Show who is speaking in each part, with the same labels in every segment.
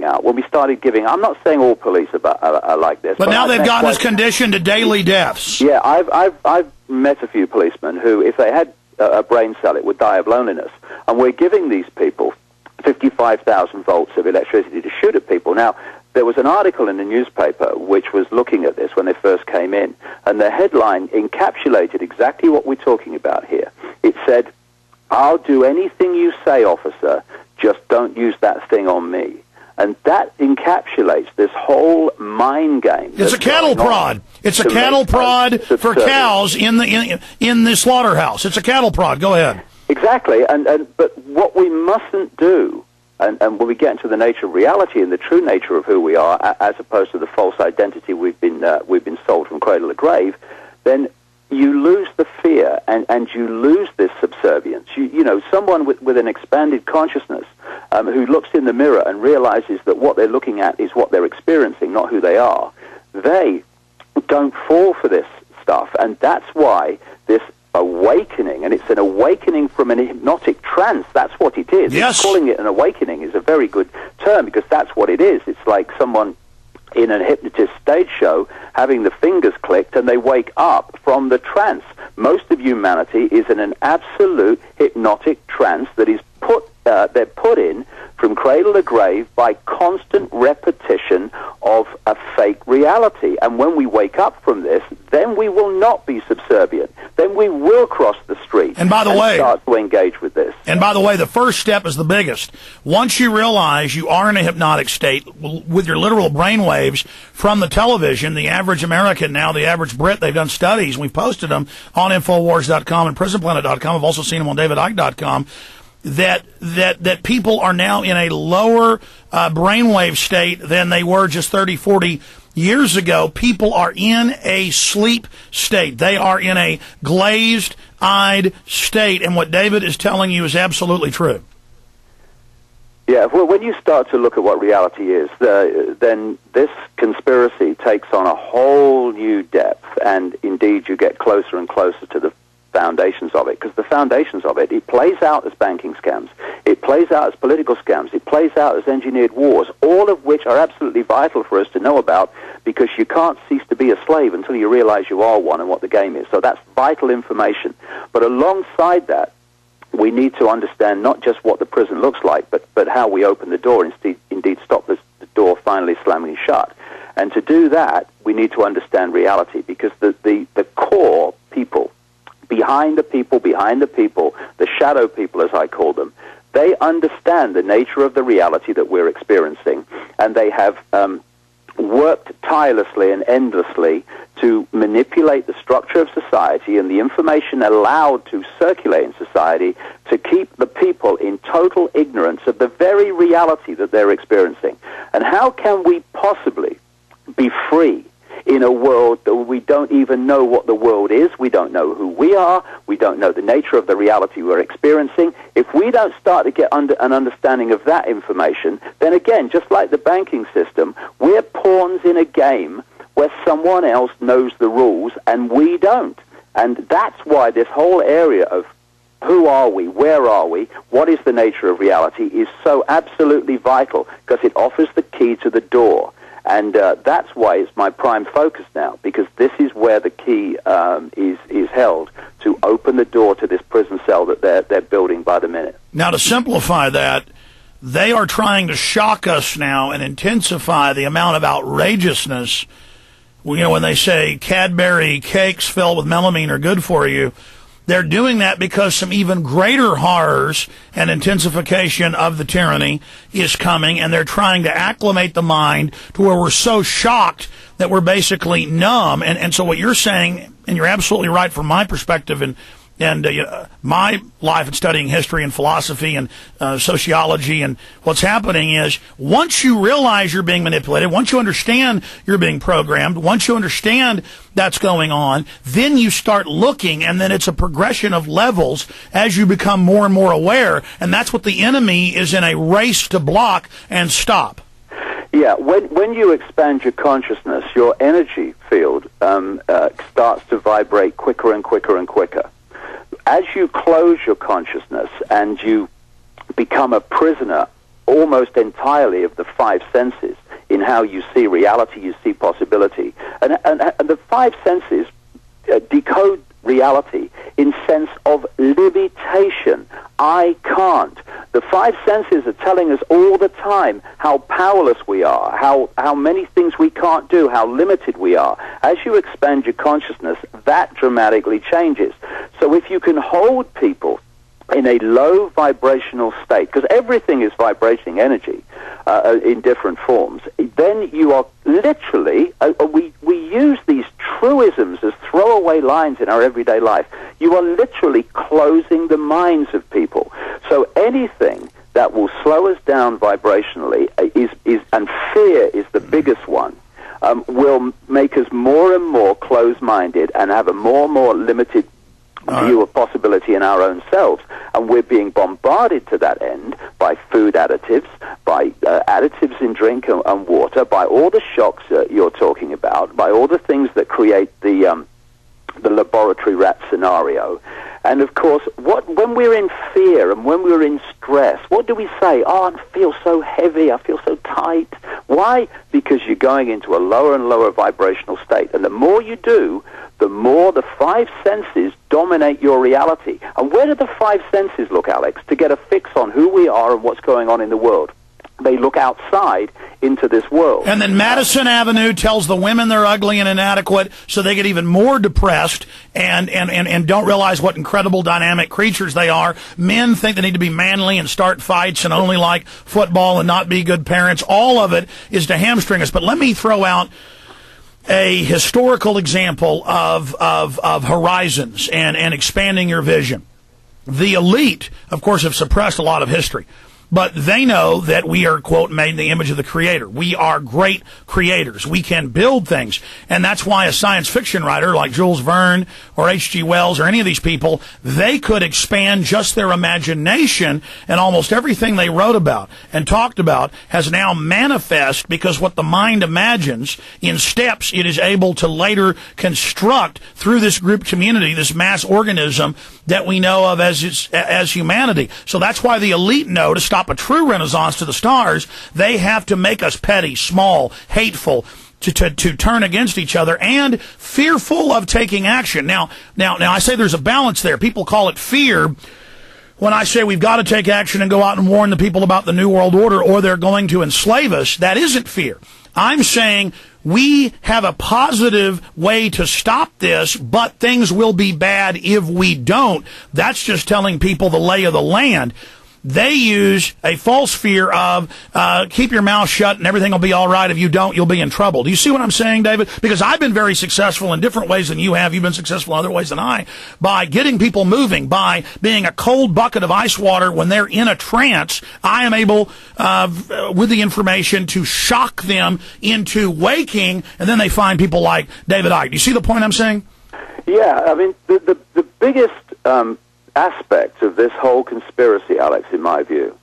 Speaker 1: coming out, when we started giving, I'm not saying all police are like this.
Speaker 2: But now they've gotten us conditioned to daily deaths.
Speaker 1: Yeah, I've met a few policemen who, if they had a brain cell, it would die of loneliness. And we're giving these people 55,000 volts of electricity to shoot at people. Now, there was an article in the newspaper which was looking at this when they first came in, and the headline encapsulated exactly what we're talking about here. It said, "I'll do anything you say, officer, just don't use that thing on me." And that encapsulates this whole mind game.
Speaker 2: It's a cattle prod. It's a cattle prod for cows in the slaughterhouse. It's a cattle prod. Go ahead.
Speaker 1: Exactly. But what we mustn't do, and when we get into the nature of reality and the true nature of who we are, as opposed to the false identity we've been sold from cradle to grave, then you lose the fear and you lose this subservience. You know, someone with an expanded consciousness who looks in the mirror and realizes that what they're looking at is what they're experiencing, not who they are, they don't fall for this stuff. And that's why this awakening, and it's an awakening from an hypnotic trance, that's what it is.
Speaker 2: Yes.
Speaker 1: Calling it an awakening is a very good term, because that's what it is. It's like someone in a hypnotist stage show having the fingers clicked and they wake up from the trance. Most of humanity is in an absolute hypnotic trance that is they're put in from cradle to grave by constant repetition of a fake reality. And when we wake up from this, then we will not be subservient. Then we will cross the street
Speaker 2: and
Speaker 1: start to engage with this.
Speaker 2: And by the way, the first step is the biggest. Once you realize you are in a hypnotic state with your literal brainwaves from the television, the average American now, the average Brit, they've done studies, and we've posted them on Infowars.com and PrisonPlanet.com. I've also seen them on DavidIcke.com. That people are now in a lower brainwave state than they were just 30, 40 years ago. People are in a sleep state. They are in a glazed-eyed state. And what David is telling you is absolutely true.
Speaker 1: Yeah, well, when you start to look at what reality is, then this conspiracy takes on a whole new depth. And indeed, you get closer and closer to the foundations of it, because the foundations of it plays out as banking scams, it plays out as political scams, it plays out as engineered wars, all of which are absolutely vital for us to know about, because you can't cease to be a slave until you realize you are one and what the game is. So that's vital information. But alongside that, we need to understand not just what the prison looks like, but how we open the door and indeed stop the door finally slamming shut. And to do that, we need to understand reality, because the core people, behind the people, the shadow people, as I call them, they understand the nature of the reality that we're experiencing, and they have worked tirelessly and endlessly to manipulate the structure of society and the information allowed to circulate in society to keep the people in total ignorance of the very reality that they're experiencing. And how can we possibly be free in a world that we don't even know what the world is? We don't know who we are. We don't know the nature of the reality we're experiencing. If we don't start to get an understanding of that information, then again, just like the banking system, we're pawns in a game where someone else knows the rules and we don't. And that's why this whole area of who are we, where are we, what is the nature of reality is so absolutely vital, because it offers the key to the door. And that's why it's my prime focus now, because this is where the key is held to open the door to this prison cell that they're building by the minute.
Speaker 2: Now, to simplify that, they are trying to shock us now and intensify the amount of outrageousness. You know, when they say Cadbury cakes filled with melamine are good for you, they're doing that because some even greater horrors and intensification of the tyranny is coming, and they're trying to acclimate the mind to where we're so shocked that we're basically numb. And so what you're saying, and you're absolutely right from my perspective and my life in studying history and philosophy and sociology, and what's happening is once you realize you're being manipulated, once you understand you're being programmed, once you understand that's going on, then you start looking, and then it's a progression of levels as you become more and more aware, and that's what the enemy is in a race to block and stop.
Speaker 1: Yeah, when you expand your consciousness, your energy field starts to vibrate quicker and quicker and quicker. As you close your consciousness and you become a prisoner almost entirely of the five senses in how you see reality, you see possibility. And the five senses decode reality in sense of limitation. I can't. The five senses are telling us all the time how powerless we are, how many things we can't do, how limited we are. As you expand your consciousness, that dramatically changes. So if you can hold people in a low vibrational state, because everything is vibrating energy in different forms, then you are literally, we use these truisms as throwaway lines in our everyday life. You are literally closing the minds of people. So anything that will slow us down vibrationally is and fear is the biggest one, will make us more and more closed-minded and have a more and more limited view of possibility in our own selves. And we're being bombarded to that end by food additives, by additives in drink and water, by all the shocks you're talking about, by all the things that create the laboratory rat scenario. And of course, when we're in fear and when we're in stress, what do we say? Oh, I feel so heavy, I feel so tight. Why? Because you're going into a lower and lower vibrational state. And the more you do, the more the five senses dominate your reality. And where do the five senses look, Alex, to get a fix on who we are and what's going on in the world? They look outside into this world.
Speaker 2: And then Madison Avenue tells the women they're ugly and inadequate, so they get even more depressed and don't realize what incredible dynamic creatures they are. Men think they need to be manly and start fights and only like football and not be good parents. All of it is to hamstring us. But let me throw out a historical example of horizons and expanding your vision. The elite, of course, have suppressed a lot of history. But they know that we are, quote, made in the image of the Creator. We are great creators. We can build things. And that's why a science fiction writer like Jules Verne or H.G. Wells or any of these people, they could expand just their imagination, and almost everything they wrote about and talked about has now manifest, because what the mind imagines in steps, it is able to later construct through this group community, this mass organism that we know of as humanity. So that's why the elite know to stop a true renaissance to the stars, they have to make us petty, small, hateful, to turn against each other, and fearful of taking action. Now, I say there's a balance there. People call it fear when I say we've got to take action and go out and warn the people about the New World Order or they're going to enslave us. That isn't fear. I'm saying we have a positive way to stop this, but things will be bad if we don't. That's just telling people the lay of the land. They use a false fear of keep your mouth shut and everything will be all right. If you don't, you'll be in trouble. Do you see what I'm saying, David? Because I've been very successful in different ways than you have. You've been successful in other ways than I, by getting people moving, by being a cold bucket of ice water when they're in a trance. I am able, with the information, to shock them into waking, and then they find people like David Icke. Do you see the point I'm saying?
Speaker 1: Yeah, I mean, the biggest aspect of this whole conspiracy, Alex, in my view,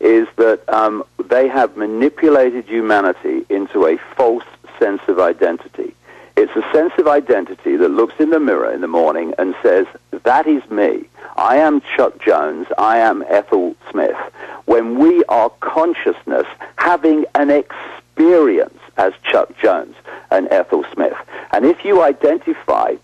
Speaker 1: is that they have manipulated humanity into a false sense of identity. It's a sense of identity that looks in the mirror in the morning and says, that is me. I am Chuck Jones. I am Ethel Smith. When we are consciousness having an experience as Chuck Jones and Ethel Smith. And if you identify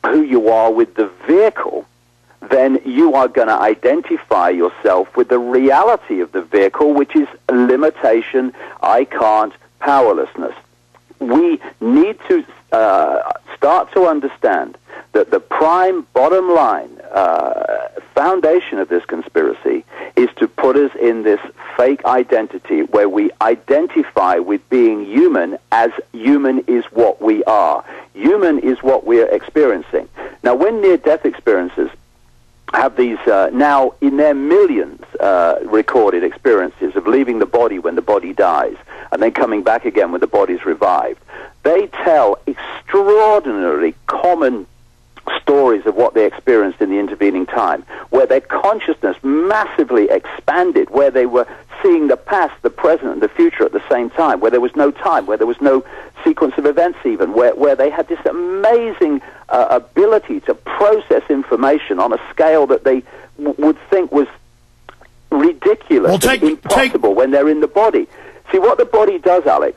Speaker 1: who you are with the vehicle, then you are going to identify yourself with the reality of the vehicle, which is limitation, I can't, powerlessness. We need to start to understand that the prime bottom line foundation of this conspiracy is to put us in this fake identity where we identify with being human as human is what we are. Human is what we are experiencing. Now, when near-death experiences have these now in their millions recorded experiences of leaving the body when the body dies and then coming back again when the body's revived, they tell extraordinarily common stories of what they experienced in the intervening time, where their consciousness massively expanded, where they were seeing the past, the present, and the future at the same time, where there was no time, where there was no sequence of events even, where they had this amazing ability to process information on a scale that they would think was ridiculous and impossible when they're in the body. See, what the body does, Alex,